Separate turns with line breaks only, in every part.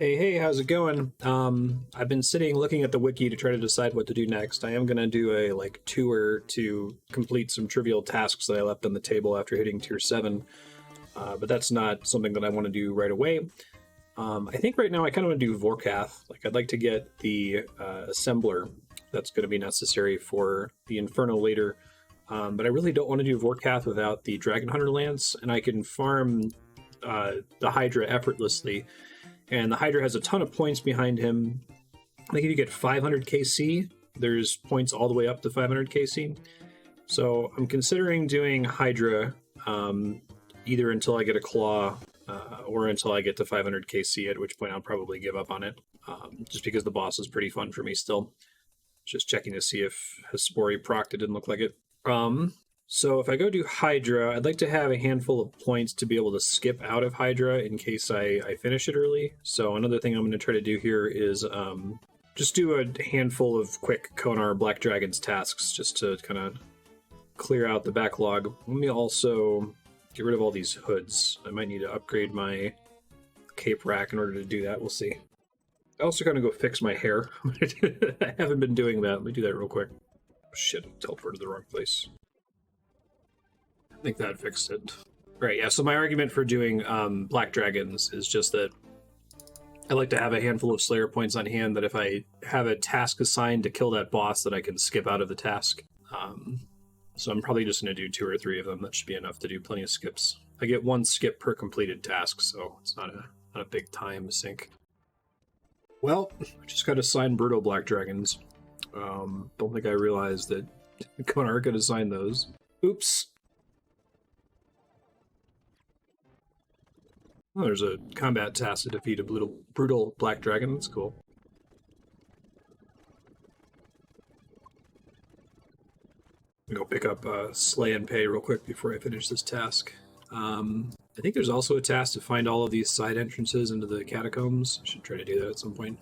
Hey, how's it going? I've been sitting looking at the wiki to try to decide what to do next. I am gonna do a tour to complete some trivial tasks that I left on the table after hitting tier 7, but that's not something that I want to do right away. I think right now I kind of want to do Vorkath. I'd like to get the assembler that's going to be necessary for the Inferno later, but I really don't want to do Vorkath without the Dragon Hunter Lance, and I can farm the Hydra effortlessly. And the Hydra has a ton of points behind him. I think if you get 500 KC, there's points all the way up to 500 KC. So I'm considering doing Hydra either until I get a Claw or until I get to 500 KC, at which point I'll probably give up on it. Just because the boss is pretty fun for me still. Just checking to see if Hespori procced. It didn't look like it. So if I go do Hydra, I'd like to have a handful of points to be able to skip out of Hydra in case I finish it early. So another thing I'm going to try to do here is just do a handful of quick Konar Black Dragons tasks just to kind of clear out the backlog. Let me also get rid of all these hoods. I might need to upgrade my cape rack in order to do that. We'll see. I also gotta go fix my hair. I haven't been doing that. Let me do that real quick. Oh, shit, I teleported to the wrong place. I think that fixed it. Right, yeah, so my argument for doing Black Dragons is just that I like to have a handful of Slayer points on hand that if I have a task assigned to kill that boss, that I can skip out of the task. So I'm probably just going to do 2 or 3 of them. That should be enough to do plenty of skips. I get 1 skip per completed task, so it's not a big time sink. Well, I just got assigned Brutal Black Dragons. Don't think I realized that Konar could assign those. Oops. Oh, there's a combat task to defeat a brutal Black Dragon. That's cool. I'm gonna go pick up Slay and Pay real quick before I finish this task. I think there's also a task to find all of these side entrances into the catacombs. I should try to do that at some point.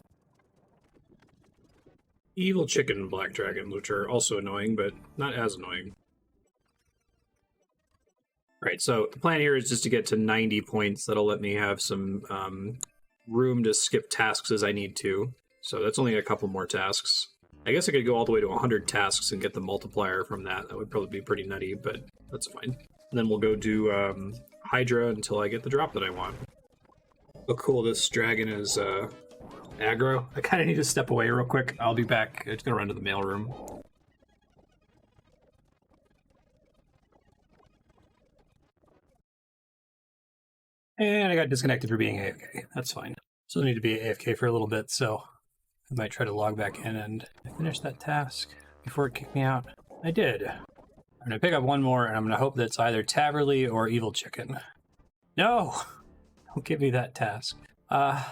Evil Chicken Black Dragons, which are also annoying, but not as annoying. Right, so the plan here is just to get to 90 points. That'll let me have some room to skip tasks as I need to. So that's only a couple more tasks. I guess I could go all the way to 100 tasks and get the multiplier from that. That would probably be pretty nutty, but that's fine. And then we'll go do Hydra until I get the drop that I want. Oh cool, this dragon is aggro. I kind of need to step away real quick. I'll be back. I'm just going to run to the mailroom. And I got disconnected for being AFK. That's fine. Still need to be AFK for a little bit, so I might try to log back in and finish that task before it kicked me out. I did. I'm going to pick up one more, and I'm going to hope that it's either Taverly or Evil Chicken. No! Don't give me that task. I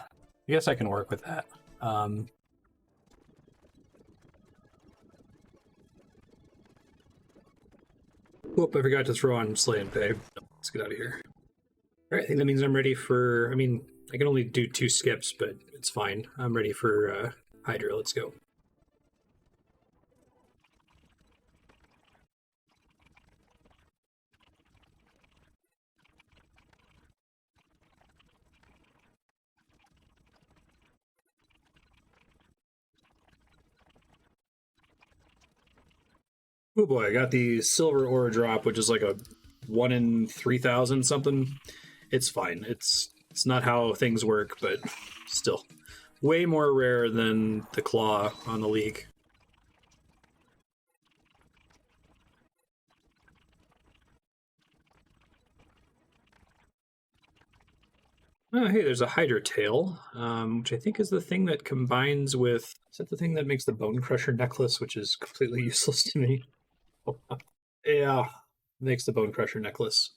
guess I can work with that. Whoop, I forgot to throw on Slay and Pay. Let's get out of here. Alright, I think that means I'm ready for... I mean, I can only do 2 skips, but it's fine. I'm ready for Hydra. Let's go. Oh boy, I got the Silver Aura Drop, which is like a 1 in 3,000 something. It's fine. It's not how things work, but still. Way more rare than the Claw on the League. Oh, hey, there's a Hydra Tail, which I think is the thing that combines with... Is that the thing that makes the Bone Crusher necklace, which is completely useless to me? Yeah, makes the Bone Crusher necklace.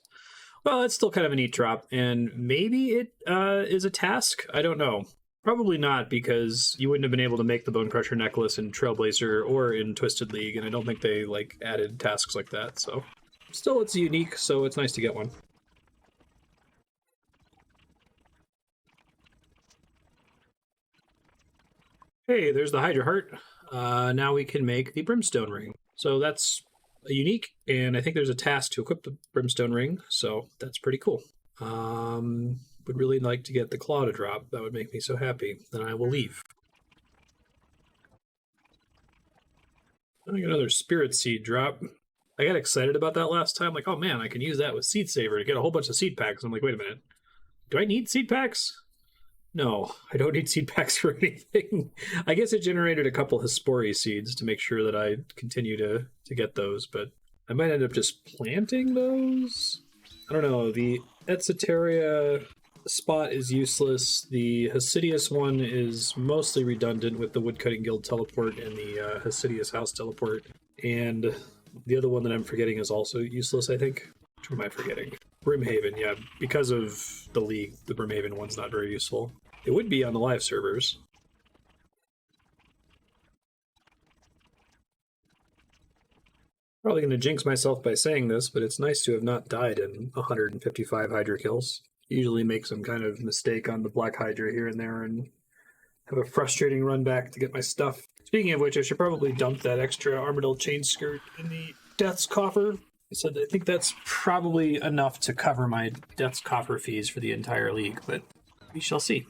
Well, it's still kind of a neat drop, and maybe it is a task? I don't know. Probably not, because you wouldn't have been able to make the Bone Crusher necklace in Trailblazer or in Twisted League, and I don't think they added tasks like that, so... Still, it's unique, so it's nice to get one. Hey, there's the Hydra Heart. Now we can make the Brimstone Ring. So that's unique, and I think there's a task to equip the Brimstone Ring, so that's pretty cool. would really like to get the claw to drop. That would make me so happy. Then I will leave. I get another spirit seed drop. I got excited about that last time. Like, oh man, I can use that with Seed Saver to get a whole bunch of seed packs. I'm like, wait a minute. Do I need seed packs? No, I don't need seed packs for anything. I guess it generated a couple Hespori seeds to make sure that I continue to get those, but I might end up just planting those. I don't know. The Etcetera spot is useless. The Hasidius one is mostly redundant with the Woodcutting Guild teleport and the Hasidius House teleport. And the other one that I'm forgetting is also useless, I think. Which one am I forgetting? Brimhaven, yeah. Because of the League, the Brimhaven one's not very useful. It would be on the live servers. Probably going to jinx myself by saying this, but it's nice to have not died in 155 Hydra kills. Usually make some kind of mistake on the Black Hydra here and there and have a frustrating run back to get my stuff. Speaking of which, I should probably dump that extra Armadillo chain skirt in the Death's Coffer. I think that's probably enough to cover my Death's Coffer fees for the entire league, but we shall see.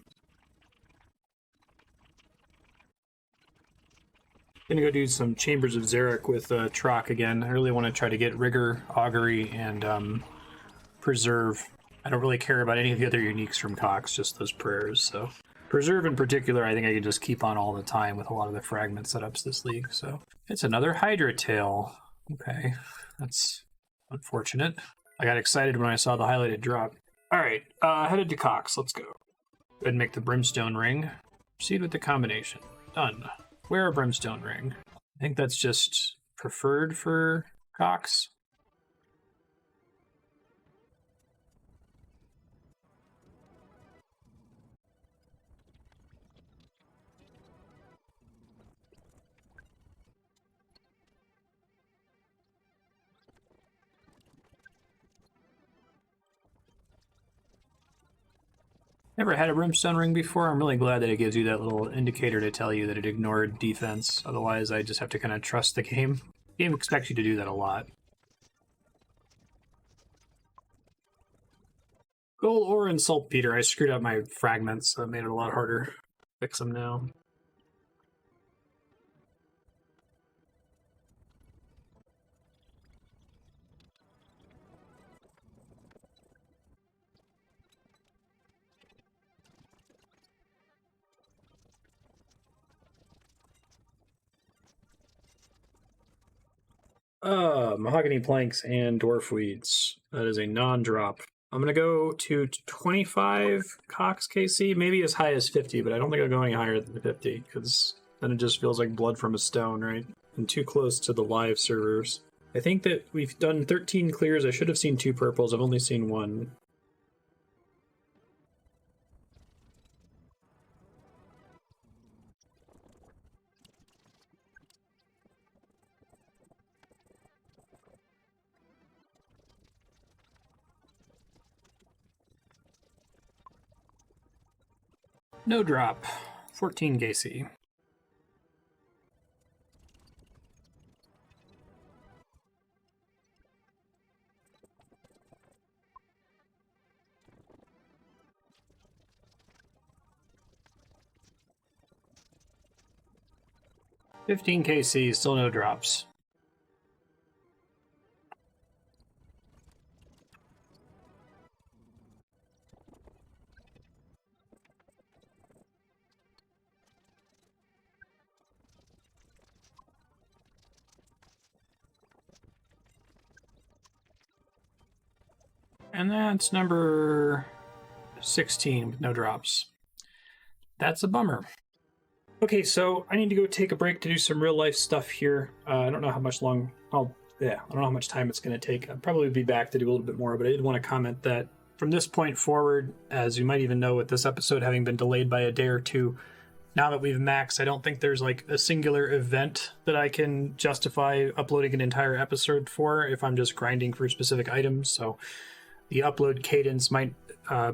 I'm gonna go do some Chambers of Xeric with Troc again. I really want to try to get Rigor, Augury, and Preserve. I don't really care about any of the other uniques from Cox, just those prayers. So Preserve in particular, I think I can just keep on all the time with a lot of the fragment setups this league. So it's another Hydra tail. Okay, that's unfortunate. I got excited when I saw the highlighted drop. All right, headed to Cox. Let's go. Go ahead and make the Brimstone Ring. Proceed with the combination. Done. Wear a Brimstone Ring. I think that's just preferred for Cox. Never had a Brimstone Ring before. I'm really glad that it gives you that little indicator to tell you that it ignored defense. Otherwise, I just have to kind of trust the game. The game expects you to do that a lot. Gold ore and saltpeter. I screwed up my fragments, so it made it a lot harder. Fix them now. Mahogany planks and dwarf weeds. That is a non-drop. I'm going to go to 25 Cox KC, maybe as high as 50, but I don't think I'll go any higher than 50, because then it just feels like blood from a stone, right? And too close to the live servers. I think that we've done 13 clears. I should have seen 2 purples. I've only seen 1. No drop. 14 KC. $15 KC, still no drops. And that's number 16 with no drops. That's a bummer. Okay, so I need to go take a break to do some real life stuff here. I don't know how much I don't know how much time it's going to take. I'll probably be back to do a little bit more, but I did want to comment that from this point forward, as you might even know with this episode having been delayed by a day or two, now that we've maxed, I don't think there's like a singular event that I can justify uploading an entire episode for if I'm just grinding for specific items. So the upload cadence might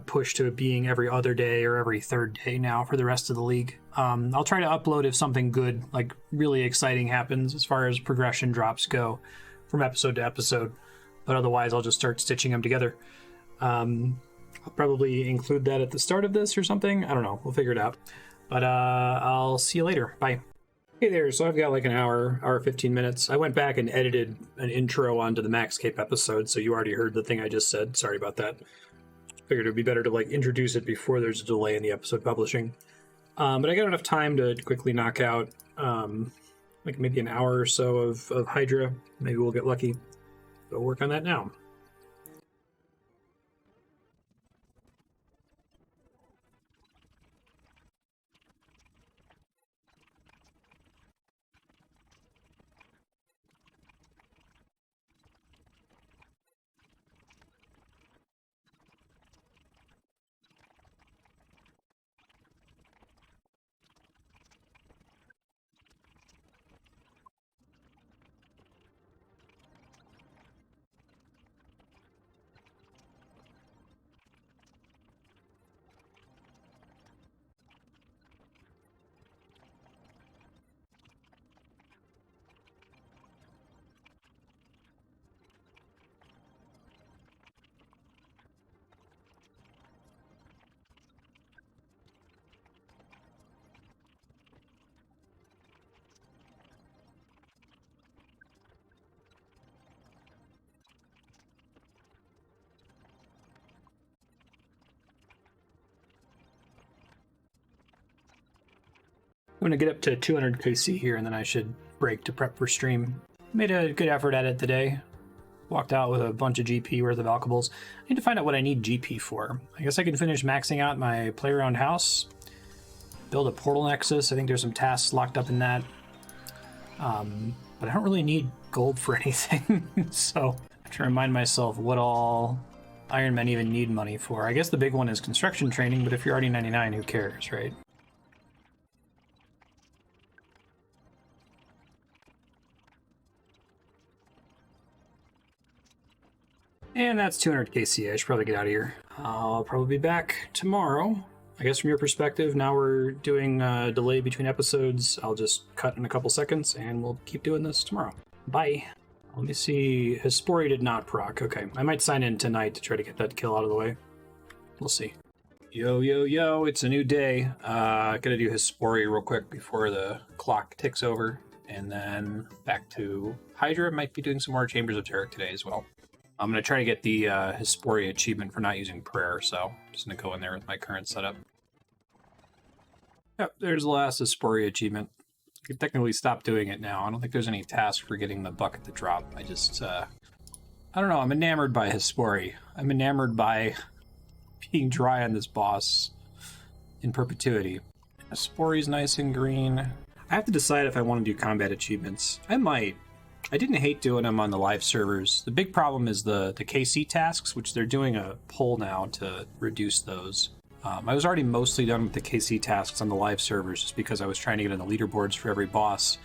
push to being every other day or every third day now for the rest of the league. I'll try to upload if something good, like really exciting happens as far as progression drops go from episode to episode, but otherwise I'll just start stitching them together. I'll probably include that at the start of this or something. I don't know. We'll figure it out. But I'll see you later. Bye. Hey there. So I've got like an hour 15 minutes. I went back and edited an intro onto the MaxScape episode, so you already heard the thing I just said. Sorry about that. Figured it would be better to like introduce it before there's a delay in the episode publishing. But I got enough time to quickly knock out like maybe an hour or so of Hydra. Maybe we'll get lucky. Go work on that now. I'm going to get up to 200 KC here, and then I should break to prep for stream. Made a good effort at it today. Walked out with a bunch of GP worth of alkables. I need to find out what I need GP for. I guess I can finish maxing out my play-around house. Build a portal nexus. I think there's some tasks locked up in that. But I don't really need gold for anything. So I have to remind myself what all Iron Men even need money for. I guess the big one is construction training, but if you're already 99, who cares, right? And that's 200 KC. I should probably get out of here. I'll probably be back tomorrow. I guess from your perspective, now we're doing a delay between episodes. I'll just cut in a couple seconds, and we'll keep doing this tomorrow. Bye. Let me see. Hespori did not proc. Okay, I might sign in tonight to try to get that kill out of the way. We'll see. Yo, yo, yo, it's a new day. Gotta do Hespori real quick before the clock ticks over. And then back to Hydra. Might be doing some more Chambers of Xeric today as well. I'm going to try to get the Hespori achievement for not using prayer, so I'm just going to go in there with my current setup. Yep, there's the last Hespori achievement. I could technically stop doing it now. I don't think there's any task for getting the bucket to drop. I just, I don't know, I'm enamored by Hespori. I'm enamored by being dry on this boss in perpetuity. Hespori's nice and green. I have to decide if I want to do combat achievements. I might. I didn't hate doing them on the live servers. The big problem is the KC tasks, which they're doing a poll now to reduce those. I was already mostly done with the KC tasks on the live servers just because I was trying to get in the leaderboards for every boss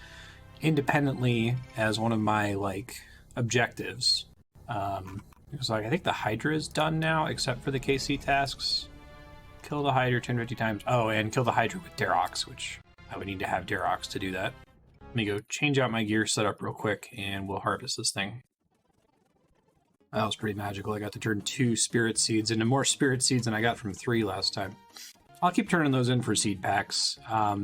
independently as one of my, like, objectives. It was like, I think the Hydra is done now, except for the KC tasks. Kill the Hydra 1050 times. Oh, and kill the Hydra with Darox, which I would need to have Darox to do that. Let me go change out my gear setup real quick, and we'll harvest this thing. That was pretty magical. I got to turn 2 spirit seeds into more spirit seeds than I got from 3 last time. I'll keep turning those in for seed packs. I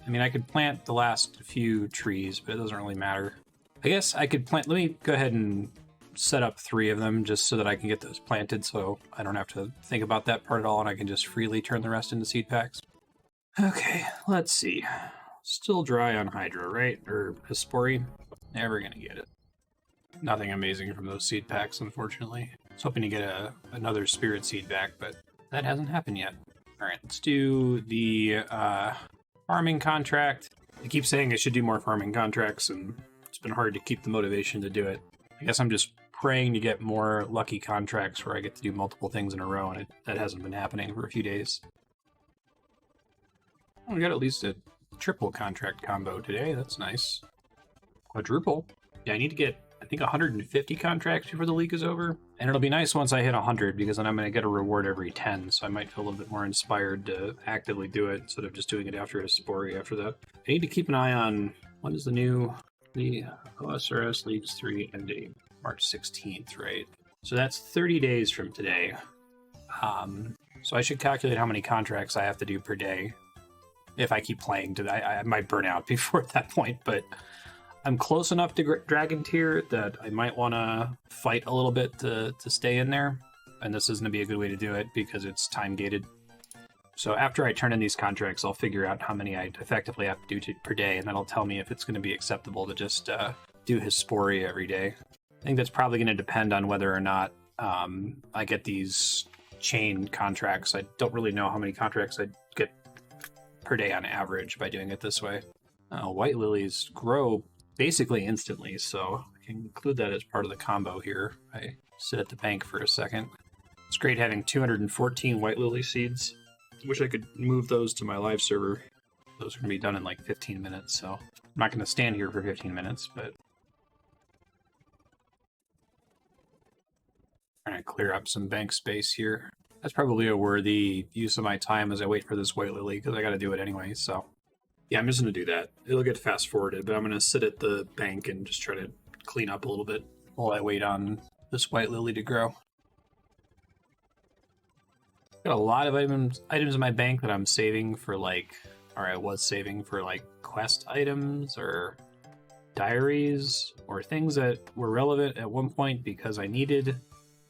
mean, I could plant the last few trees, but it doesn't really matter. I guess I could plant... Let me go ahead and set up 3 of them just so that I can get those planted, so I don't have to think about that part at all, and I can just freely turn the rest into seed packs. Okay, let's see. Still dry on Hydra, right? Or Hespori? Never gonna get it. Nothing amazing from those seed packs, unfortunately. I was hoping to get another spirit seed back, but that hasn't happened yet. Alright, let's do the farming contract. I keep saying I should do more farming contracts, and it's been hard to keep the motivation to do it. I guess I'm just praying to get more lucky contracts where I get to do multiple things in a row, and that hasn't been happening for a few days. We got at least a triple contract combo today. That's nice. Quadruple. Yeah, I need to get, I think, 150 contracts before the league is over. And it'll be nice once I hit 100, because then I'm going to get a reward every 10, so I might feel a little bit more inspired to actively do it instead of just doing it after a Hespori after that. I need to keep an eye on, what is the OSRS Leagues 3 end date? March 16th, right? So that's 30 days from today.
So I should calculate how many contracts I have to do per day. If I keep playing, I might burn out before that point, but I'm close enough to Dragon Tier that I might want to fight a little bit to stay in there. And this is going to be a good way to do it because it's time gated. So after I turn in these contracts, I'll figure out how many I effectively have to do per day, and that'll tell me if it's going to be acceptable to just do Hespori every day. I think that's probably going to depend on whether or not I get these chain contracts. I don't really know how many contracts I get per day on average by doing it this way. White lilies grow basically instantly, so I can include that as part of the combo here. I sit at the bank for a second. It's great having 214 white lily seeds. Wish I could move those to my live server. Those are going to be done in like 15 minutes, so I'm not going to stand here for 15 minutes, but I'm trying to clear up some bank space here. That's probably a worthy use of my time as I wait for this white lily, because I got to do it anyway, so yeah, I'm just going to do that. It'll get fast forwarded, but I'm going to sit at the bank and just try to clean up a little bit while I wait on this white lily to grow. Got a lot of items in my bank that I'm saving for I was saving for quest items or diaries or things that were relevant at one point because I needed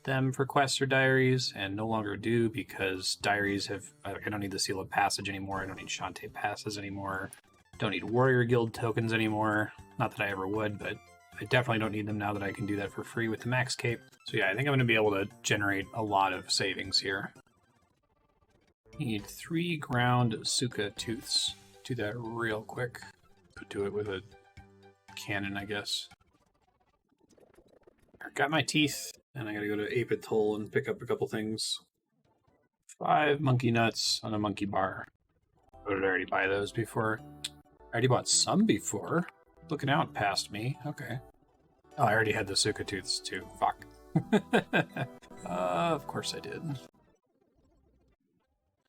them for quests or diaries and no longer do because diaries I don't need the Seal of Passage anymore. I don't need Shantae passes anymore. Don't need Warrior Guild tokens anymore. Not that I ever would, but I definitely don't need them now that I can do that for free with the Max Cape. So yeah, I think I'm going to be able to generate a lot of savings here. Need 3 ground Suka tooths. Do that real quick. Could do it with a cannon, I guess. Got my teeth, and I gotta go to Apit Hole and pick up a couple things. 5 monkey nuts on a monkey bar. Or did I already buy those before? I already bought some before. Looking out past me. Okay. Oh, I already had the Suka tooths too. Fuck. Of course I did.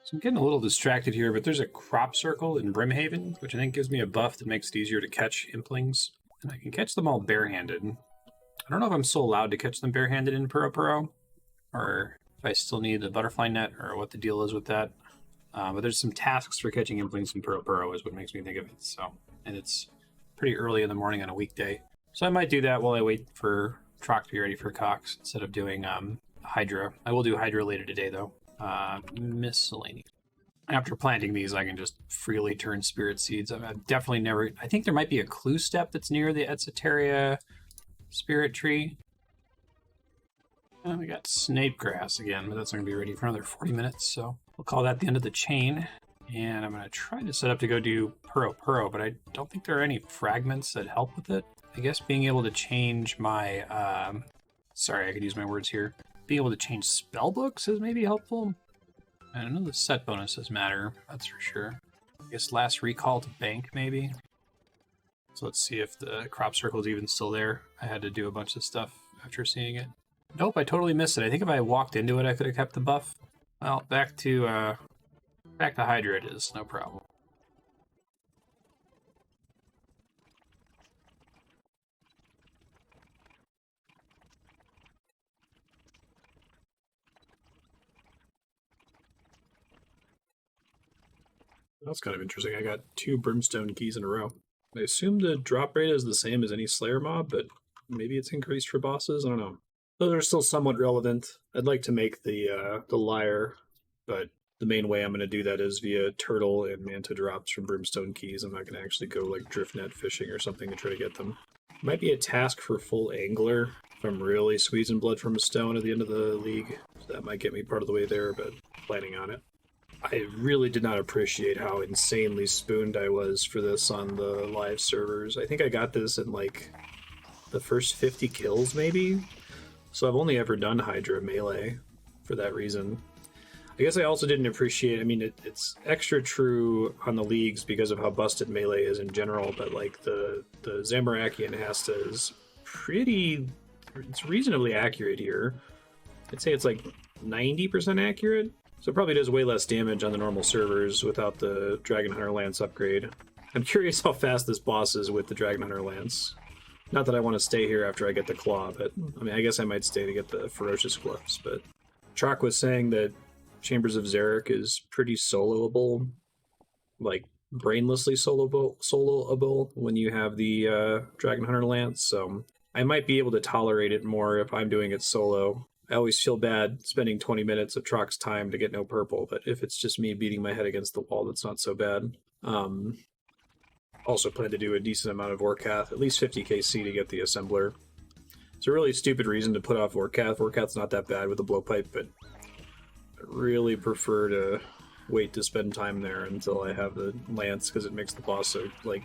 So I'm getting a little distracted here, but there's a crop circle in Brimhaven, which I think gives me a buff that makes it easier to catch implings. And I can catch them all barehanded. I don't know if I'm still allowed to catch them barehanded in Puro, or if I still need a butterfly net, or what the deal is with that. But there's some tasks for catching implings in Puro is what makes me think of it. So, and it's pretty early in the morning on a weekday. So I might do that while I wait for Troc to be ready for Cox, instead of doing Hydra. I will do Hydra later today, though. Miscellaneous. After planting these, I can just freely turn spirit seeds. I've definitely never... I think there might be a clue step that's near the Etzeteria spirit tree. And we got snape grass again, but that's not going to be ready for another 40 minutes, so we'll call that the end of the chain. And I'm going to try to set up to go do Puro, but I don't think there are any fragments that help with it. I guess being able to change my... sorry, I could use my words here. Being able to change spell books is maybe helpful. I don't know the set bonuses matter, that's for sure. I guess last recall to bank, maybe. So let's see if the crop circle is even still there. I had to do a bunch of stuff after seeing it. Nope, I totally missed it. I think if I walked into it, I could have kept the buff. Well, back to Hydra it is, no problem.
That's kind of interesting. I got 2 Brimstone keys in a row. I assume the drop rate is the same as any Slayer mob, but maybe it's increased for bosses? I don't know. Those are still somewhat relevant. I'd like to make the Lyre, but the main way I'm going to do that is via turtle and manta drops from Brimstone keys. I'm not going to actually go like drift net fishing or something to try to get them. Might be a task for full angler if I'm really squeezing blood from a stone at the end of the league. So that might get me part of the way there, but planning on it. I really did not appreciate how insanely spooned I was for this on the live servers. I think I got this in like the first 50 kills maybe? So I've only ever done Hydra melee for that reason. I guess I also didn't appreciate, I mean, it's extra true on the leagues because of how busted melee is in general, but like the Zamorakian Hasta is it's reasonably accurate here. I'd say it's like 90% accurate. So it probably does way less damage on the normal servers without the Dragon Hunter Lance upgrade. I'm curious how fast this boss is with the Dragon Hunter Lance. Not that I want to stay here after I get the Claw, but I mean, I guess I might stay to get the Ferocious Gloves, but Troc was saying that Chambers of Xeric is pretty soloable, like brainlessly soloable when you have the Dragon Hunter Lance, so I might be able to tolerate it more if I'm doing it solo. I always feel bad spending 20 minutes of Trock's time to get no purple, but if it's just me beating my head against the wall, that's not so bad. Also plan to do a decent amount of Vorkath, at least 50 KC to get the Assembler. It's a really stupid reason to put off Vorkath. Vorkath's not that bad with the blowpipe, but I really prefer to wait to spend time there until I have the Lance, because it makes the boss so, like,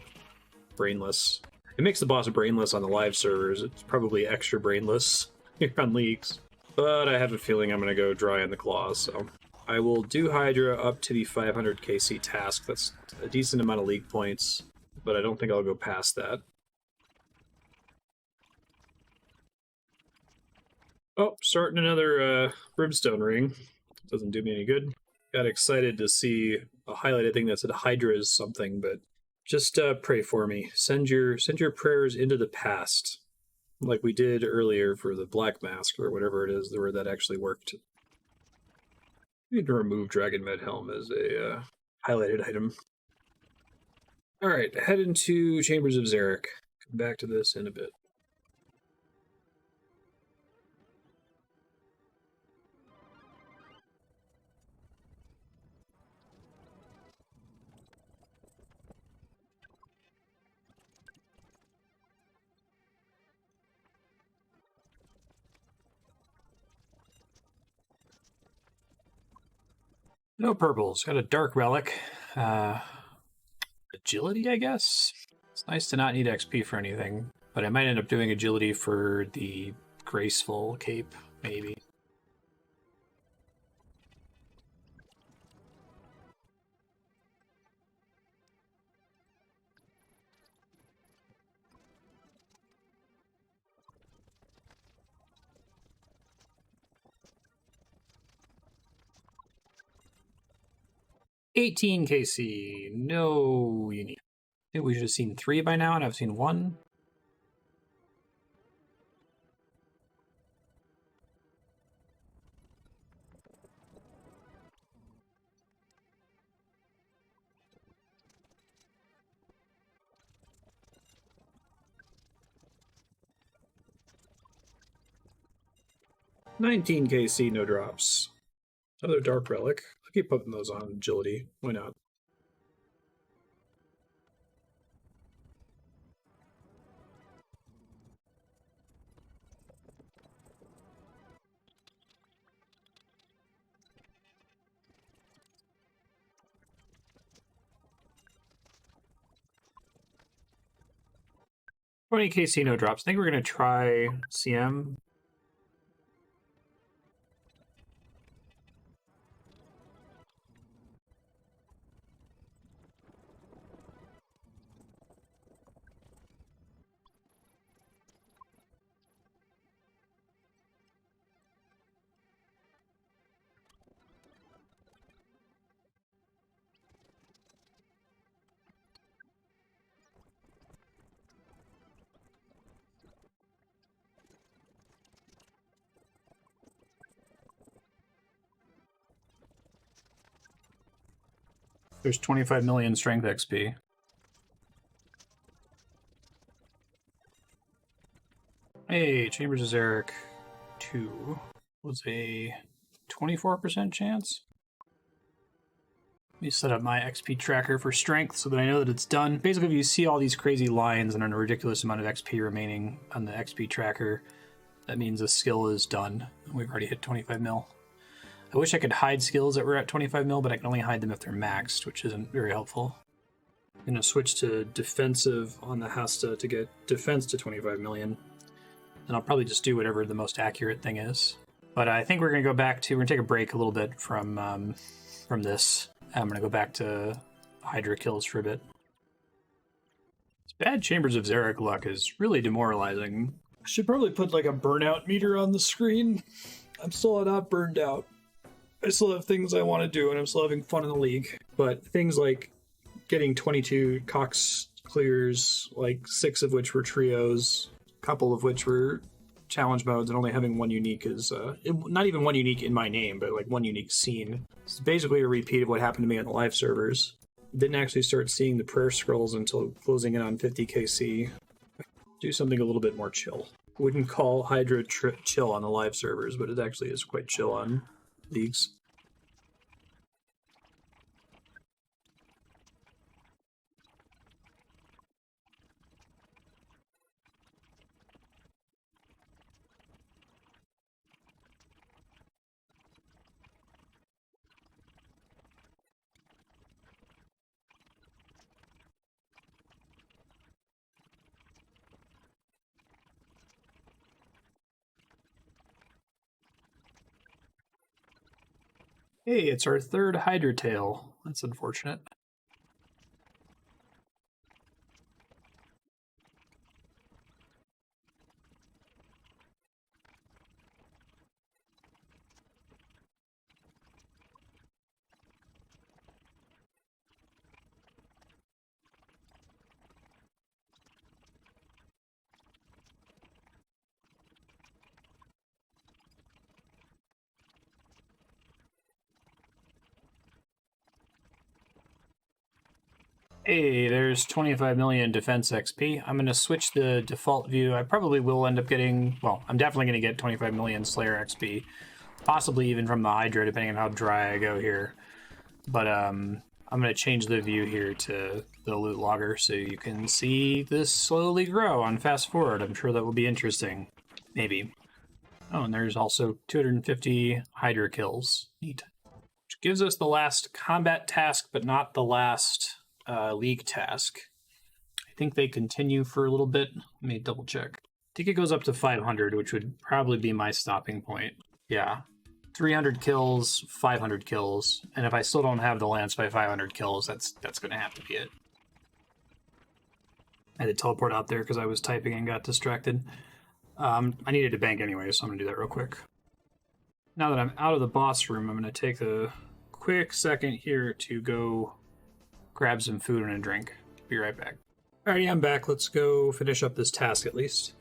brainless. It makes the boss brainless on the live servers. It's probably extra brainless here on Leagues. But I have a feeling I'm going to go dry on the claws, so I will do Hydra up to the 500 KC task. That's a decent amount of League points, but I don't think I'll go past that. Oh, starting another Brimstone Ring. Doesn't do me any good. Got excited to see a highlighted thing that said Hydra's something, but just pray for me. Send your prayers into the past, like we did earlier for the Black Mask or whatever it is where that actually worked. I need to remove Dragon Med Helm as a highlighted item. All right, head into Chambers of Xeric. Come back to this in a bit.
No purples. Got a dark relic. Agility, I guess? It's nice to not need XP for anything, but I might end up doing agility for the graceful cape, maybe. $18 KC. No unique. I think we should have seen 3 by now, and I've seen 1.
$19 KC, no drops. Another dark relic. I'll keep putting those on agility. Why not?
$20 KC, no drops. I think we're going to try CM. There's 25 million strength XP. Hey, Chambers of Xeric 2 was a 24% chance. Let me set up my XP tracker for strength so that I know that it's done. Basically, if you see all these crazy lines and a ridiculous amount of XP remaining on the XP tracker, that means the skill is done. We've already hit 25 mil. I wish I could hide skills that were at 25 mil, but I can only hide them if they're maxed, which isn't very helpful.
I'm going to switch to defensive on the Hasta to get defense to 25 million.
And I'll probably just do whatever the most accurate thing is. But I think we're going to go back to, we're going to take a break a little bit from this. I'm going to go back to Hydra kills for a bit. This bad Chambers of Xeric luck is really demoralizing.
I should probably put like a burnout meter on the screen. I'm still not burned out. I still have things I want to do, and I'm still having fun in the league. But things like getting 22 Cox clears, like 6 of which were trios, a couple of which were challenge modes and only having one unique is not even one unique in my name, but like one unique scene. It's basically a repeat of what happened to me on the live servers. Didn't actually start seeing the prayer scrolls until closing in on 50 KC. Do something a little bit more chill. Wouldn't call Hydra chill on the live servers, but it actually is quite chill on leagues.
Hey, it's our third Hydra tail. That's unfortunate. Hey, there's 25 million defense XP. I'm going to switch the default view. I probably will end up getting, well, I'm definitely going to get 25 million Slayer XP. Possibly even from the Hydra, depending on how dry I go here. But I'm going to change the view here to the loot logger so you can see this slowly grow on fast forward. I'm sure that will be interesting. Maybe. Oh, and there's also 250 Hydra kills. Neat. Which gives us the last combat task, but not the last league task. I think they continue for a little bit. Let me double check. I think it goes up to 500, which would probably be my stopping point. Yeah. 300 kills, 500 kills, and if I still don't have the lance by 500 kills, that's going to have to be it. I had to teleport out there because I was typing and got distracted. I needed to bank anyway, so I'm going to do that real quick. Now that I'm out of the boss room, I'm going to take a quick second here to go grab some food and a drink. Be right back.
Alrighty, I'm back. Let's go finish up this task at least.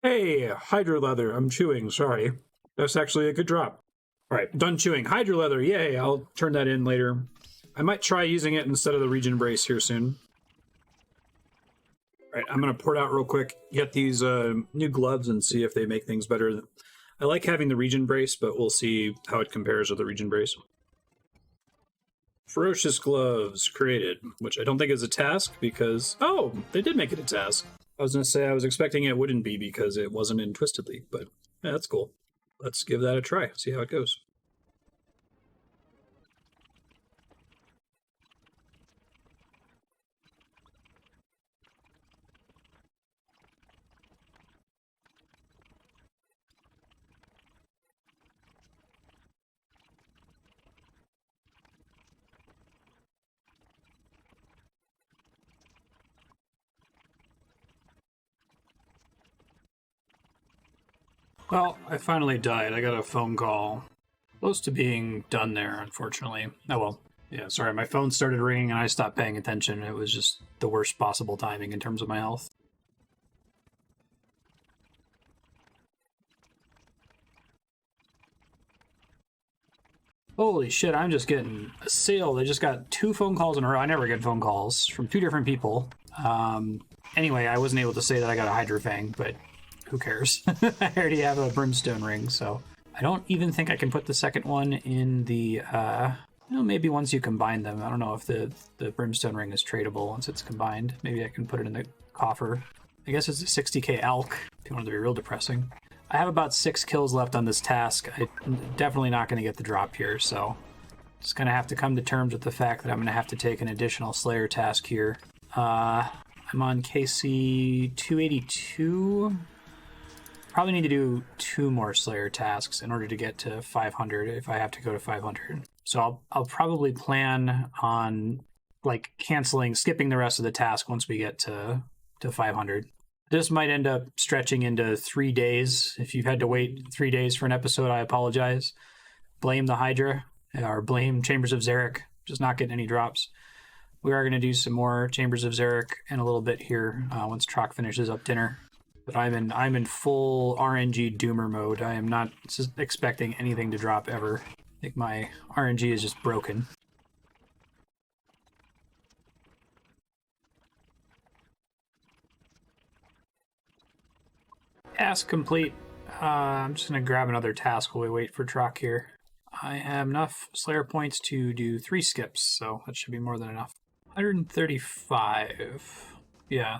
Hey, Hydra leather. I'm chewing, sorry. That's actually a good drop. Alright, done chewing. Hydra leather, yay, I'll turn that in later. I might try using it instead of the Regen Brace here soon. Alright, I'm gonna port out real quick, get these new gloves and see if they make things better. I like having the Regen Brace, but we'll see how it compares with the Regen Brace. Ferocious gloves created, which I don't think is a task because... Oh, they did make it a task. I was going to say I was expecting it wouldn't be because it wasn't in Twisted League, but yeah, that's cool. Let's give that a try, see how it goes.
Well, I finally died. I got a phone call. Close to being done there, unfortunately. Oh well. Yeah, sorry, my phone started ringing and I stopped paying attention. It was just the worst possible timing in terms of my health. Holy shit, I'm just getting assailed. I just got 2 phone calls in a row. I never get phone calls from 2 different people. Anyway, I wasn't able to say that I got a Hydra Fang, but who cares? I already have a Brimstone Ring, so... I don't even think I can put the second one in the, maybe once you combine them. I don't know if the Brimstone Ring is tradable once it's combined. Maybe I can put it in the coffer. I guess it's a 60k elk, if you want it to be real depressing. I have about 6 kills left on this task. I'm definitely not going to get the drop here, so... Just going to have to come to terms with the fact that I'm going to have to take an additional Slayer task here. I'm on KC 282... Probably need to do 2 more Slayer tasks in order to get to 500 if I have to go to 500. So I'll probably plan on like skipping the rest of the task once we get to 500. This might end up stretching into 3 days. If you've had to wait 3 days for an episode, I apologize. Blame the Hydra or blame Chambers of Xeric. Just not getting any drops. We are going to do some more Chambers of Xeric in a little bit here once Troc finishes up dinner. But I'm in full RNG doomer mode. I am not expecting anything to drop ever. I think my RNG is just broken. Task complete. I'm just going to grab another task while we wait for Troc here. I have enough Slayer points to do 3 skips, so that should be more than enough. 135. Yeah,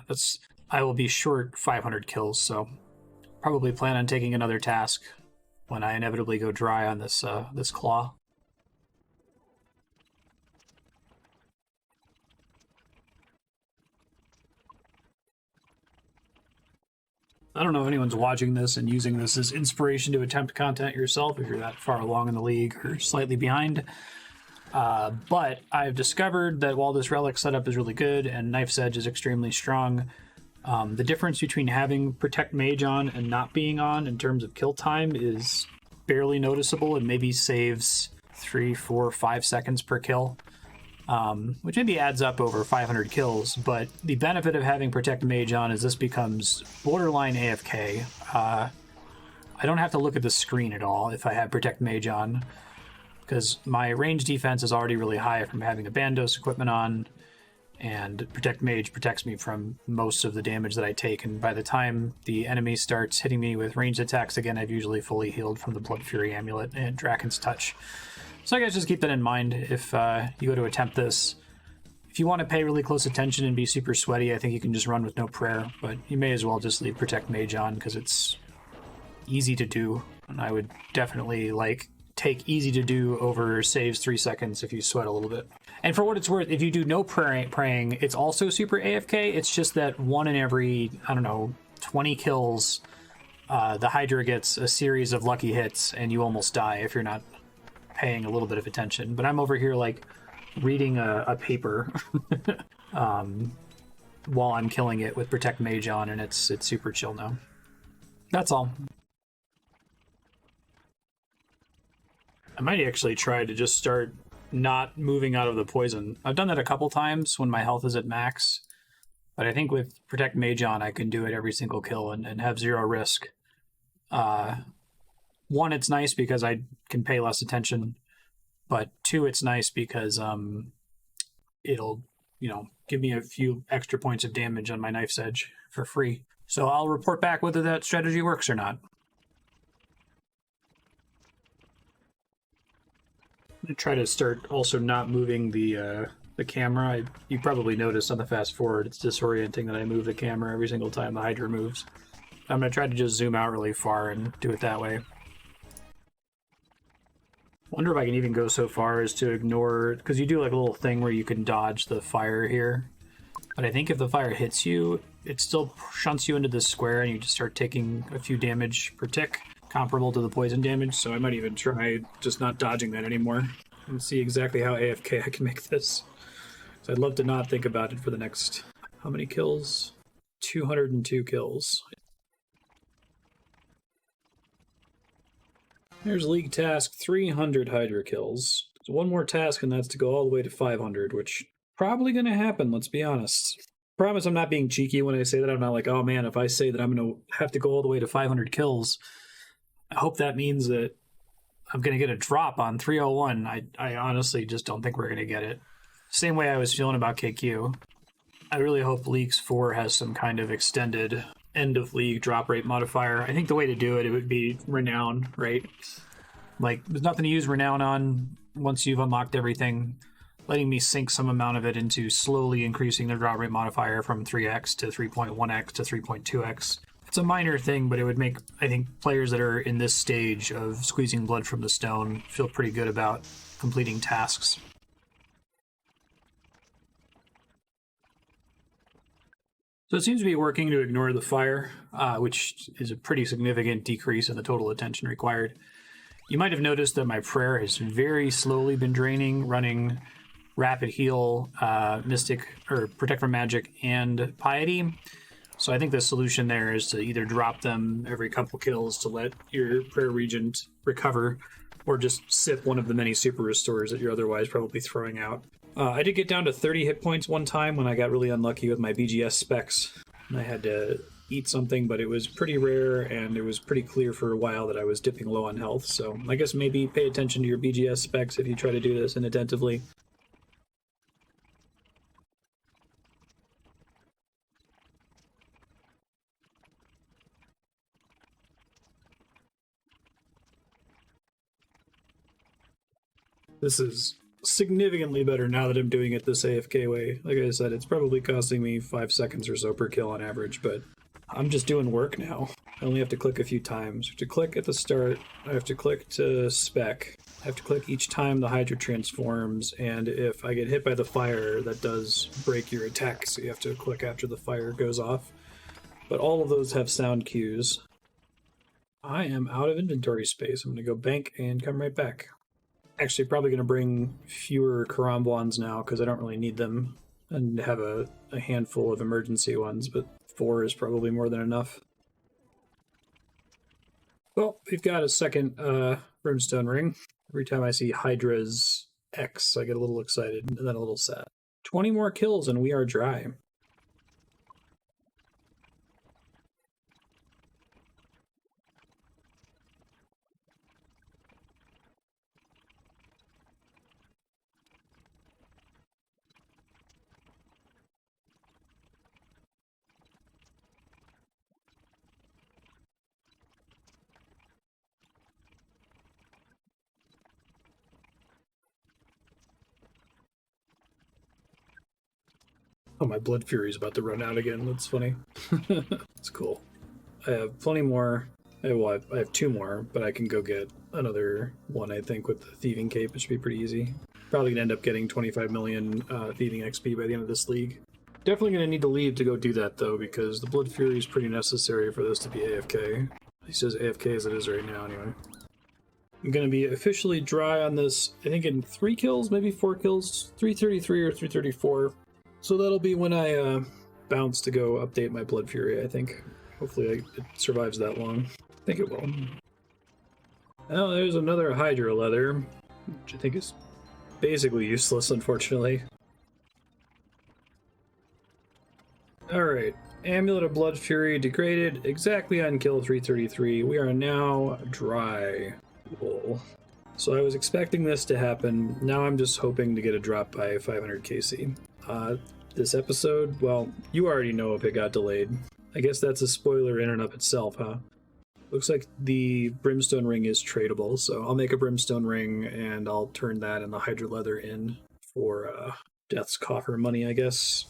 I will be short 500 kills, so probably plan on taking another task when I inevitably go dry on this claw. I don't know if anyone's watching this and using this as inspiration to attempt content yourself if you're that far along in the league or slightly behind. But I've discovered that while this relic setup is really good and Knife's Edge is extremely strong, the difference between having Protect Mage on and not being on in terms of kill time is barely noticeable and maybe saves 3, 4, 5 seconds per kill. Which maybe adds up over 500 kills, but the benefit of having Protect Mage on is this becomes borderline AFK. I don't have to look at the screen at all if I have Protect Mage on, because my range defense is already really high from having the Bandos equipment on, and Protect Mage protects me from most of the damage that I take, and by the time the enemy starts hitting me with ranged attacks again, I've usually fully healed from the Blood Fury Amulet and Draken's Touch. So I guess just keep that in mind if you go to attempt this. If you want to pay really close attention and be super sweaty, I think you can just run with no prayer, but you may as well just leave Protect Mage on because it's easy to do, and I would definitely take easy to do over saves 3 seconds if you sweat a little bit. And for what it's worth, if you do no praying, it's also super AFK. It's just that 1 in every, 20 kills, the Hydra gets a series of lucky hits and you almost die if you're not paying a little bit of attention. But I'm over here reading a paper while I'm killing it with Protect Mage on, and it's super chill now. That's all. I might actually try to just start not moving out of the poison. I've done that a couple times when my health is at max, but I think with Protect Mage on I can do it every single kill and have 0 risk. One, it's nice because I can pay less attention, but 2, it's nice because it'll, give me a few extra points of damage on my Knife's Edge for free. So I'll report back whether that strategy works or not. I'm going to try to start also not moving the camera. You probably noticed on the fast forward, it's disorienting that I move the camera every single time the Hydra moves. I'm going to try to just zoom out really far and do it that way. Wonder if I can even go so far as to ignore, because you do a little thing where you can dodge the fire here. But I think if the fire hits you, it still shunts you into this square and you just start taking a few damage per tick, comparable to the poison damage. So I might even try just not dodging that anymore and see exactly how AFK I can make this. So I'd love to not think about it for the next, how many kills? 202 kills. There's League Task 300 Hydra kills. So one more task and that's to go all the way to 500, which probably going to happen, let's be honest. Promise I'm not being cheeky when I say that. I'm not like, oh man, if I say that I'm going to have to go all the way to 500 kills, I hope that means that I'm going to get a drop on 301. I honestly just don't think we're going to get it. Same way I was feeling about KQ. I really hope Leagues 4 has some kind of extended end of league drop rate modifier. I think the way to do it would be Renown, right? There's nothing to use Renown on once you've unlocked everything. Letting me sink some amount of it into slowly increasing the drop rate modifier from 3x to 3.1x to 3.2x. It's a minor thing, but it would make, I think, players that are in this stage of squeezing blood from the stone feel pretty good about completing tasks. So it seems to be working to ignore the fire, which is a pretty significant decrease in the total attention required. You might have noticed that my prayer has very slowly been draining, running Rapid Heal, Mystic, or Protect from Magic, and Piety. So I think the solution there is to either drop them every couple kills to let your prayer regent recover, or just sip one of the many super restores that you're otherwise probably throwing out. I did get down to 30 hit points one time when I got really unlucky with my BGS specs. I had to eat something, but it was pretty rare, and it was pretty clear for a while that I was dipping low on health. So I guess maybe pay attention to your BGS specs if you try to do this inattentively. This is significantly better now that I'm doing it this AFK way. Like I said, it's probably costing me 5 seconds or so per kill on average, but I'm just doing work now. I only have to click a few times. I have to click at the start, I have to click to spec, I have to click each time the Hydra transforms, and if I get hit by the fire, that does break your attack, so you have to click after the fire goes off. But all of those have sound cues. I am out of inventory space. I'm going to go bank and come right back. Actually, probably going to bring fewer Karambwans now because I don't really need them, and have a handful of emergency ones, but 4 is probably more than enough. Well, we've got a second Brimstone Ring. Every time I see Hydra's X, I get a little excited and then a little sad. 20 more kills and we are dry. Oh, my Blood Fury's about to run out again. That's funny. It's cool. I have plenty more. I have 2 more, but I can go get another one, I think, with the Thieving Cape. It should be pretty easy. Probably going to end up getting 25 million Thieving XP by the end of this league. Definitely going to need to leave to go do that, though, because the Blood Fury is pretty necessary for this to be AFK. At least as AFK as it is right now, anyway. I'm going to be officially dry on this, I think in 3 kills, maybe 4 kills, 333 or 334. So that'll be when I bounce to go update my Blood Fury, I think. Hopefully it survives that long. I think it will. Oh, there's another Hydra Leather, which I think is basically useless, unfortunately. Alright, Amulet of Blood Fury degraded exactly on kill 333. We are now dry. Cool. So I was expecting this to happen. Now I'm just hoping to get a drop by 500 KC. This episode, well, you already know if it got delayed. I guess that's a spoiler in and of itself, huh? Looks like the Brimstone Ring is tradable, so I'll make a Brimstone Ring and I'll turn that and the Hydra Leather in for Death's Coffer money, I guess.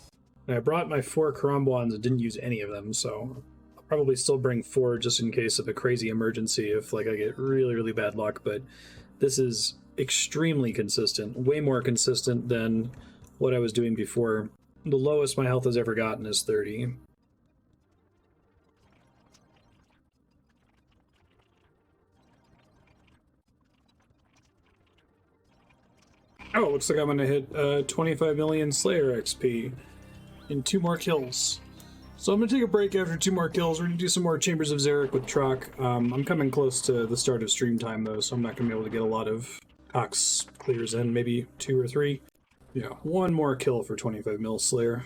And I brought my 4 Karambwans and didn't use any of them, so I'll probably still bring 4 just in case of a crazy emergency if like I get really, really bad luck, but this is extremely consistent, way more consistent than what I was doing before. The lowest my health has ever gotten is 30. Oh, looks like I'm going to hit 25 million Slayer XP in 2 more kills. So I'm going to take a break after 2 more kills. We're going to do some more Chambers of Xeric with Troc. I'm coming close to the start of stream time, though, so I'm not going to be able to get a lot of Cox clears in. Maybe 2 or 3. Yeah, 1 more kill for 25 mil Slayer.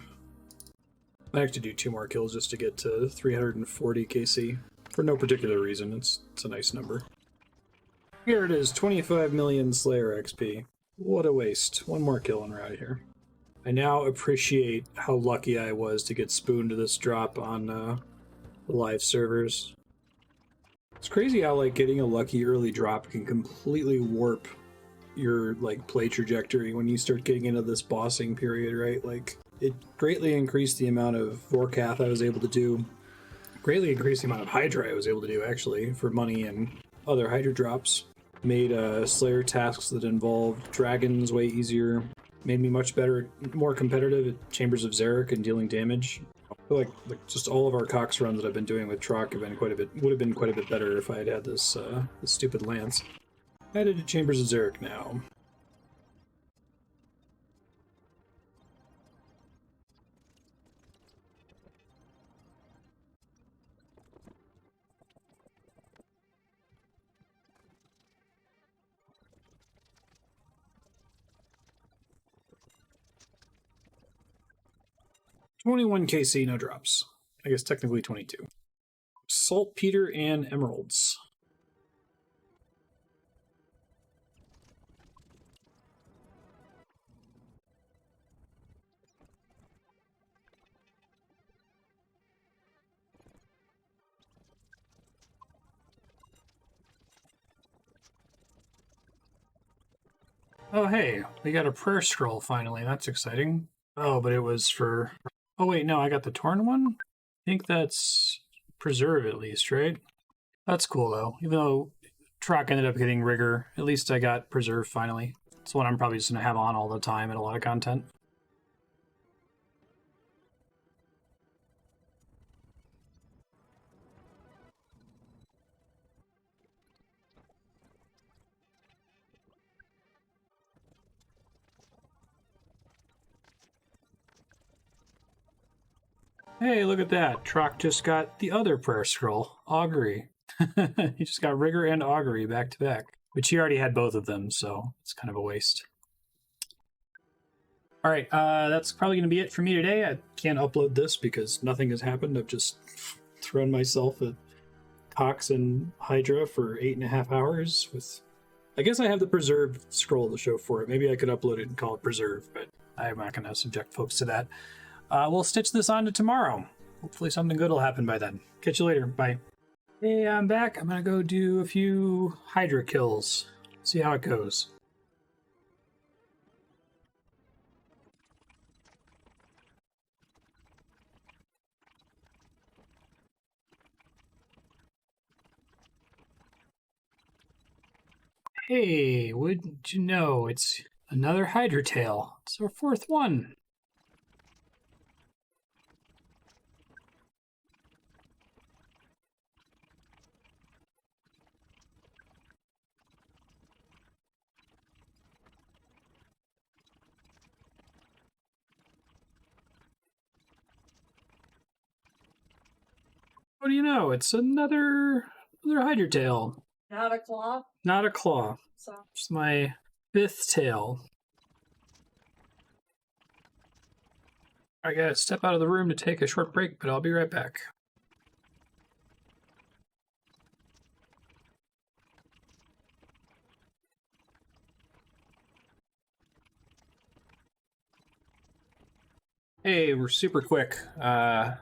I have to do 2 more kills just to get to 340 KC. For no particular reason, it's a nice number. Here it is, 25 million Slayer XP. What a waste. 1 more kill and we're out of here. I now appreciate how lucky I was to get spooned to this drop on the live servers. It's crazy how like getting a lucky early drop can completely warp your like play trajectory when you start getting into this bossing period, right? Like it greatly increased the amount of Vorkath I was able to do, greatly increased the amount of Hydra I was able to do actually for money and other Hydra drops. Made Slayer tasks that involved dragons way easier, made me much better, more competitive at Chambers of Xeric and dealing damage. I feel like just all of our Cox runs that I've been doing with Troc have been would have been quite a bit better if I had had this, this stupid lance.
Headed to Chambers of Xeric now. $21 KC, no drops. I guess technically 22. Saltpeter and emeralds. Oh, hey, we got a prayer scroll finally. That's exciting. Oh, but it was for... Oh, wait, no, I got the torn one? I think that's preserve at least, right? That's cool, though. Even though Troc ended up getting rigor, at least I got preserve finally. It's one I'm probably just going to have on all the time in a lot of content. Hey, look at that. Troc just got the other prayer scroll, Augury. He just got rigor and augury back to back, which he already had both of them, so it's kind of a waste. All right, that's probably going to be it for me today. I can't upload this because nothing has happened. I've just thrown myself at Cox and Hydra for 8.5 hours with... I guess I have the preserved scroll to show for it. Maybe I could upload it and call it preserve, but I'm not going to subject folks to that. We'll stitch this on to tomorrow. Hopefully something good will happen by then. Catch you later. Bye. Hey, I'm back. I'm going to go do a few Hydra kills. See how it goes. Hey, wouldn't you know, it's another Hydra tail. It's our 4th one. What do you know? It's another Hydra tail.
Not a claw?
Not a claw.
So.
It's my 5th tail. I gotta step out of the room to take a short break, but I'll be right back. Hey, we're super quick. I'm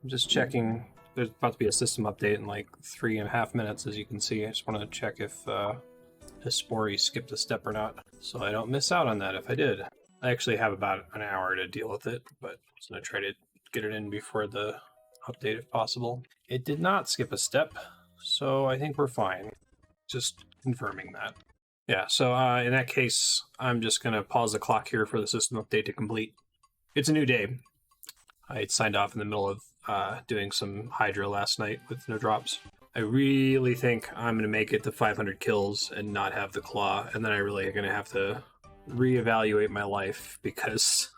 just checking. There's about to be a system update in like 3.5 minutes, as you can see. I just wanted to check if Hespori skipped a step or not, so I don't miss out on that if I did. I actually have about an hour to deal with it, but I'm just going to try to get it in before the update if possible. It did not skip a step, so I think we're fine. Just confirming that. Yeah, so in that case, I'm just going to pause the clock here for the system update to complete. It's a new day. I signed off in the middle of doing some Hydra last night with no drops. I really think I'm going to make it to 500 kills and not have the claw, and then I really are going to have to reevaluate my life because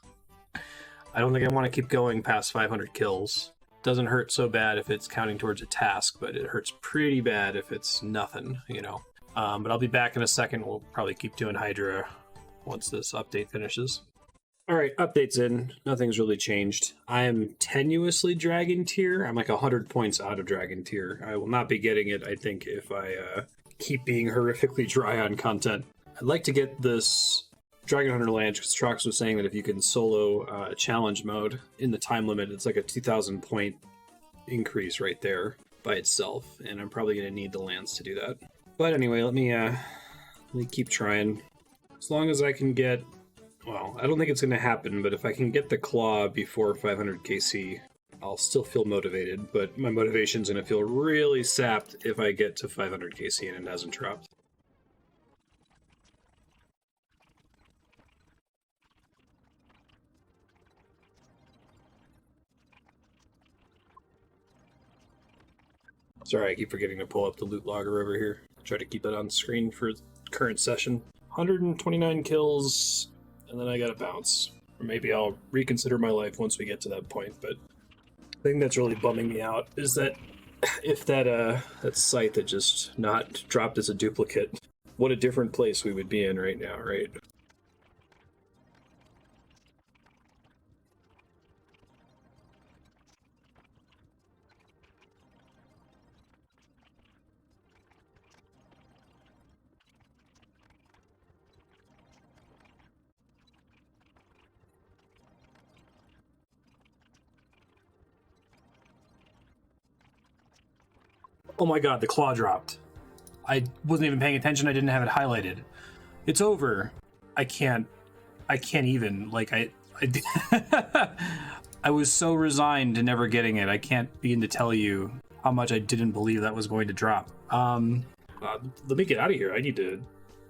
I don't think I want to keep going past 500 kills. Doesn't hurt so bad if it's counting towards a task, but it hurts pretty bad if it's nothing, you know. But I'll be back in a second. We'll probably keep doing Hydra once this update finishes. Alright, updates in. Nothing's really changed. I am tenuously Dragon Tier. I'm like 100 points out of Dragon Tier. I will not be getting it, I think, if I keep being horrifically dry on content. I'd like to get this Dragon Hunter Lance, because Trox was saying that if you can solo challenge mode in the time limit, it's like a 2,000 point increase right there by itself, and I'm probably going to need the Lance to do that. But anyway, let me keep trying. As long as I can get... Well, I don't think it's going to happen, but if I can get the claw before 500 KC, I'll still feel motivated, but my motivation's going to feel really sapped if I get to 500 KC and it hasn't dropped. Sorry, I keep forgetting to pull up the loot logger over here. Try to keep it on screen for as current session. 129 kills, and then I gotta bounce. Or maybe I'll reconsider my life once we get to that point, but the thing that's really bumming me out is that if that site that just not dropped as a duplicate, what a different place we would be in right now, right?
Oh my god, the claw dropped. I wasn't even paying attention. I didn't have it highlighted. It's over. I can't even. Like, I I was so resigned to never getting it. I can't begin to tell you how much I didn't believe that was going to drop.
Let me get out of here. I need to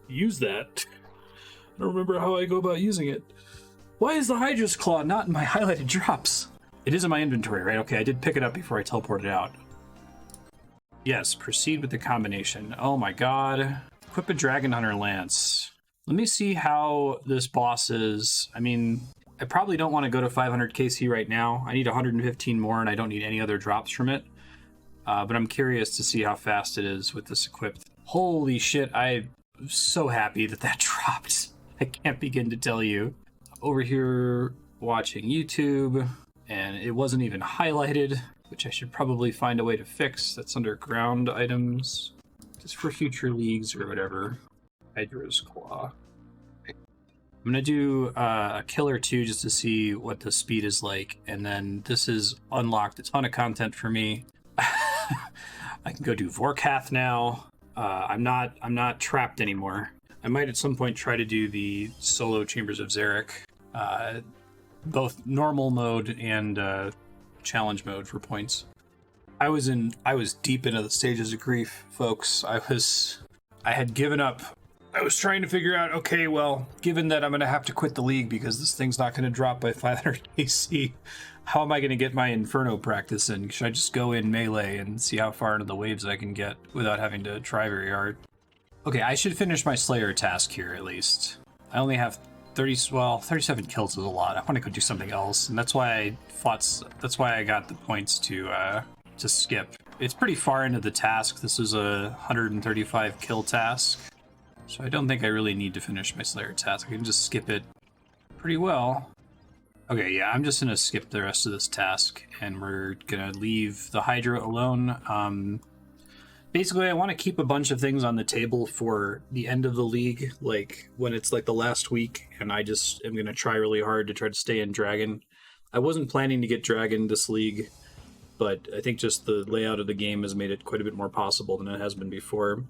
use that. I don't remember how I go about using it.
Why is the Hydra's Claw not in my highlighted drops? It is in my inventory, right? Okay, I did pick it up before I teleported out. Yes, proceed with the combination. Oh my god. Equip a Dragon Hunter Lance. Let me see how this boss is. I mean, I probably don't want to go to 500 KC right now. I need 115 more, and I don't need any other drops from it. But I'm curious to see how fast it is with this equipped. Holy shit, I'm so happy that that dropped. I can't begin to tell you. Over here watching YouTube, and it wasn't even highlighted, which I should probably find a way to fix. That's under ground items, just for future leagues or whatever. Hydra's Claw. I'm gonna do a kill or two just to see what the speed is like, and then this has unlocked a ton of content for me. I can go do Vorkath now. I'm not trapped anymore. I might at some point try to do the solo Chambers of Xeric, both normal mode and challenge mode for points. I was deep into the stages of grief, folks. I had given up. I was trying to figure out, okay, well, given that I'm going to have to quit the league because this thing's not going to drop by 500 AC, how am I going to get my Inferno practice in? Should I just go in melee and see how far into the waves I can get without having to try very hard? Okay, I should finish my Slayer task here at least. I only have 37 kills is a lot. I want to go do something else, and that's why I got the points to skip. It's pretty far into the task. This is a 135 kill task. So I don't think I really need to finish my Slayer task. I can just skip it pretty well. Okay, yeah, I'm just gonna skip the rest of this task, and we're gonna leave the Hydra alone. Basically, I want to keep a bunch of things on the table for the end of the league, like when it's like the last week, and I just am gonna try really hard to try to stay in Dragon. I wasn't planning to get Dragon this league, but I think just the layout of the game has made it quite a bit more possible than it has been before.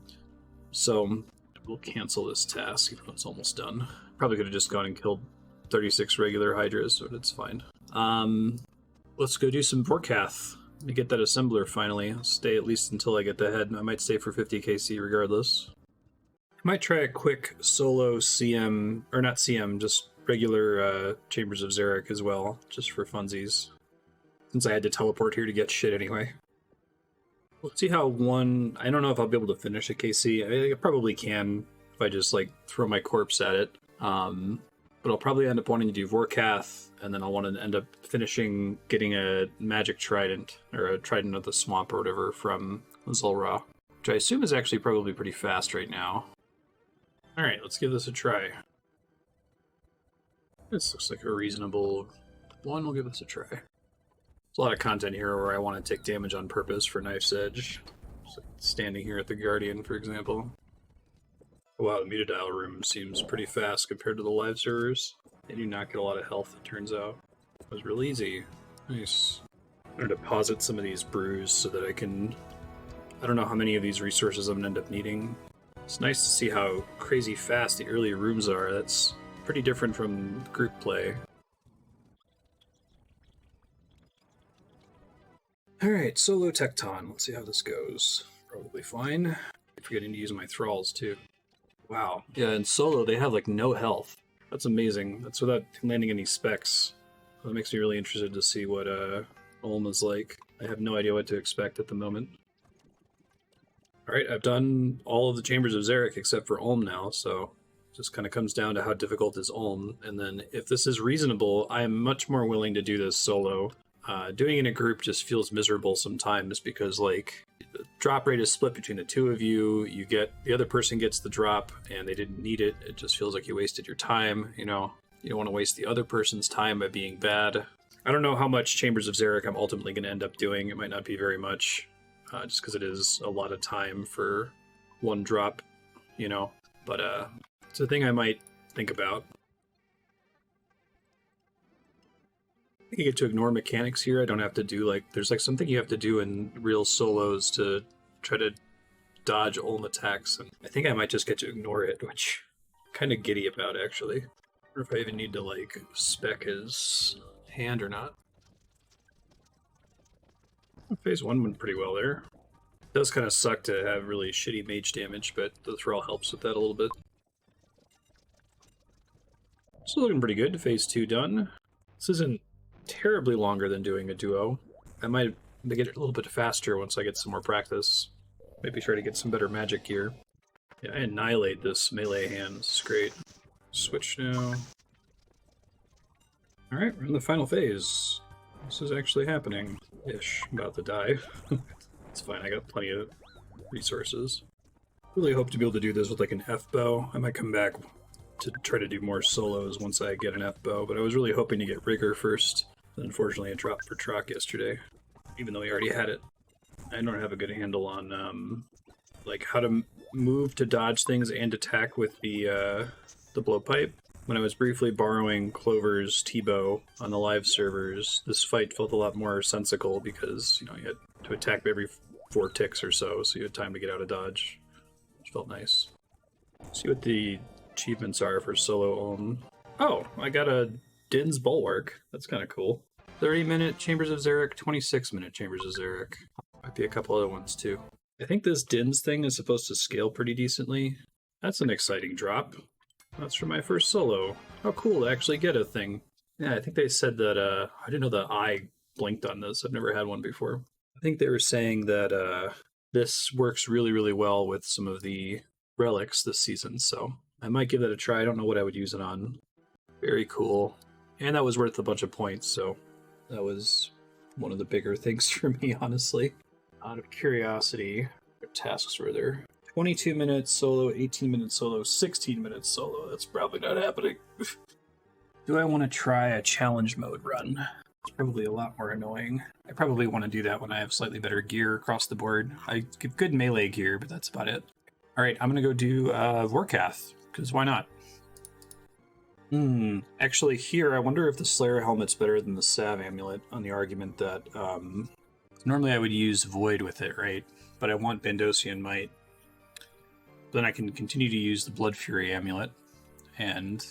So we'll cancel this task, even though it's almost done. Probably could have just gone and killed 36 regular Hydras, but it's fine. Let's go do some Vorkath. Let me get that assembler finally. I'll stay at least until I get the head. I might stay for 50 KC regardless. I might try a quick solo CM, or not CM, just regular Chambers of Xeric as well, just for funsies. Since I had to teleport here to get shit anyway. Let's see how I don't know if I'll be able to finish a KC. I probably can if I just like throw my corpse at it. But I'll probably end up wanting to do Vorkath, and then I'll want to end up getting a magic trident, or a trident of the swamp or whatever from Zulrah, which I assume is actually probably pretty fast right now. Alright, let's give this a try. This looks like a reasonable one. We'll give this a try. There's a lot of content here where I want to take damage on purpose for Knife's Edge. Just like standing here at the Guardian, for example. Wow, the Mutadial room seems pretty fast compared to the live servers. They do not get a lot of health, it turns out. It was real easy. Nice. I'm going to deposit some of these brews so that I can... I don't know how many of these resources I'm going to end up needing. It's nice to see how crazy fast the early rooms are. That's pretty different from group play. Alright, solo Tecton. Let's see how this goes. Probably fine. I'm forgetting to use my thralls too. Wow. Yeah, in solo they have like no health. That's amazing. That's without landing any specs. That makes me really interested to see what Ulm is like. I have no idea what to expect at the moment.
All right, I've done all of the Chambers of Xeric except for Ulm now, so it just kind of comes down to how difficult is Ulm. And then if this is reasonable, I'm much more willing to do this solo. Doing it in a group just feels miserable sometimes because, like, the drop rate is split between the two of you. The other person gets the drop and they didn't need it. It just feels like you wasted your time, you know? You don't want to waste the other person's time by being bad. I don't know how much Chambers of Xeric I'm ultimately going to end up doing. It might not be very much. Just because it is a lot of time for one drop, you know. But it's a thing I might think about. I think you get to ignore mechanics here. I don't have to do, like, there's like something you have to do in real solos to try to dodge Ulm attacks. And I think I might just get to ignore it, which I'm kind of giddy about, actually. I wonder if I even need to, like, spec his hand or not. Phase 1 went pretty well there. It does kind of suck to have really shitty mage damage, but the thrall helps with that a little bit. Still looking pretty good. Phase 2 done. This isn't terribly longer than doing a duo. I might get it a little bit faster once I get some more practice. Maybe try to get some better magic gear. Yeah, I annihilate this melee hand. This is great. Switch now. Alright, we're in the final phase. This is actually happening. Ish. I'm about to die. It's fine, I got plenty of resources. Really hope to be able to do this with like an F bow. I might come back to try to do more solos once I get an F bow, but I was really hoping to get Rigor first. Unfortunately, I dropped for Troc yesterday, even though we already had it. I don't have a good handle on like how to move to dodge things and attack with the blowpipe. When I was briefly borrowing Clover's T-bow on the live servers, this fight felt a lot more sensical because, you know, you had to attack every 4 ticks or so you had time to get out of dodge, which felt nice. See what the achievements are for solo Ulm. Oh, I got a Din's Bulwark. That's kind of cool. 30-minute Chambers of Xeric, 26-minute Chambers of Xeric. Might be a couple other ones too. I think this Din's thing is supposed to scale pretty decently. That's an exciting drop. That's for my first solo. How cool to actually get a thing. Yeah, I think they said that, I didn't know the eye blinked on this. I've never had one before. I think they were saying that this works really, really well with some of the relics this season, so I might give that a try. I don't know what I would use it on. Very cool. And that was worth a bunch of points, so that was one of the bigger things for me, honestly. Out of curiosity, what tasks were there? 22 minutes solo, 18 minutes solo, 16 minutes solo. That's probably not happening. Do I want to try a challenge mode run? It's probably a lot more annoying. I probably want to do that when I have slightly better gear across the board. I get good melee gear, but that's about it. Alright, I'm going to go do Vorkath, because why not? Actually here, I wonder if the Slayer helmet's better than the Salve amulet, on the argument that normally I would use Void with it, right? But I want Bandosian Might. Then I can continue to use the Blood Fury amulet and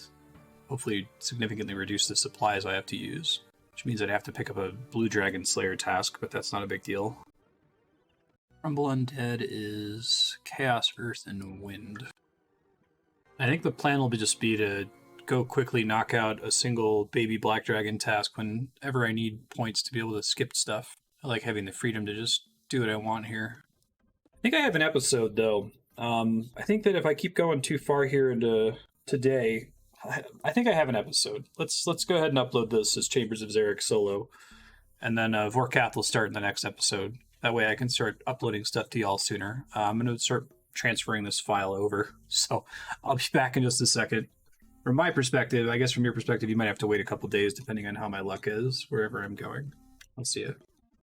hopefully significantly reduce the supplies I have to use, which means I'd have to pick up a Blue Dragon Slayer task, but that's not a big deal. Rumble Undead is Chaos, Earth, and Wind. I think the plan will just be to go quickly knock out a single baby Black Dragon task whenever I need points to be able to skip stuff. I like having the freedom to just do what I want here. I think I have an episode, though. I think that if I keep going too far here into today, I think I have an episode. Let's go ahead and upload this as Chambers of Xeric solo, and then Vorkath will start in the next episode. That way I can start uploading stuff to y'all sooner. I'm going to start transferring this file over, so I'll be back in just a second. From my perspective, I guess from your perspective, you might have to wait a couple days depending on how my luck is, wherever I'm going. I'll see you.